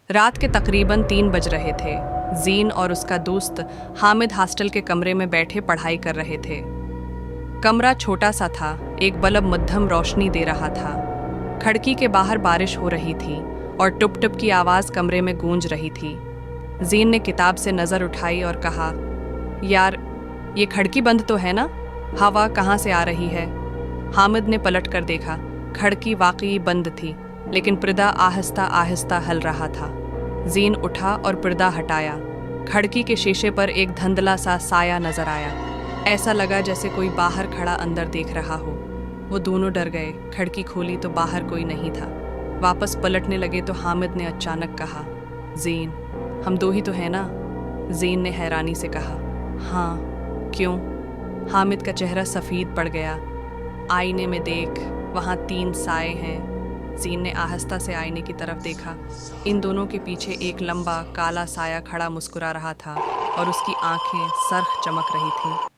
रात के तकरीबन 3 बज रहे थे। जीन और उसका दोस्त हामिद हॉस्टल के कमरे में बैठे पढ़ाई कर रहे थे। कमरा छोटा सा था, एक बल्ब मध्यम रोशनी दे रहा था। खिड़की के बाहर बारिश हो रही थी और टुप टुप की आवाज़ कमरे में गूंज रही थी। जीन ने किताब से नज़र उठाई और कहा, यार ये खिड़की बंद तो है ना? हवा कहाँ से आ रही है? हामिद ने पलट कर देखा। खिड़की वाकई बंद थी, लेकिन पर्दा आहिस्ता आहिस्ता हिल रहा था। जीन उठा और पर्दा हटाया। खिड़की के शीशे पर एक धुंधला सा साया नजर आया। ऐसा लगा जैसे कोई बाहर खड़ा अंदर देख रहा हो। वो दोनों डर गए। खिड़की खोली तो बाहर कोई नहीं था। वापस पलटने लगे तो हामिद ने अचानक कहा, जीन हम दो ही तो हैं ना? जीन ने हैरानी से कहा, हाँ, क्यों? हामिद का चेहरा सफ़ेद पड़ गया। आईने में देख, वहाँ 3 साए हैं। जीन ने आहिस्ता से आईने की तरफ देखा। इन दोनों के पीछे एक लंबा काला साया खड़ा मुस्कुरा रहा था और उसकी आंखें सर्ख चमक रही थीं।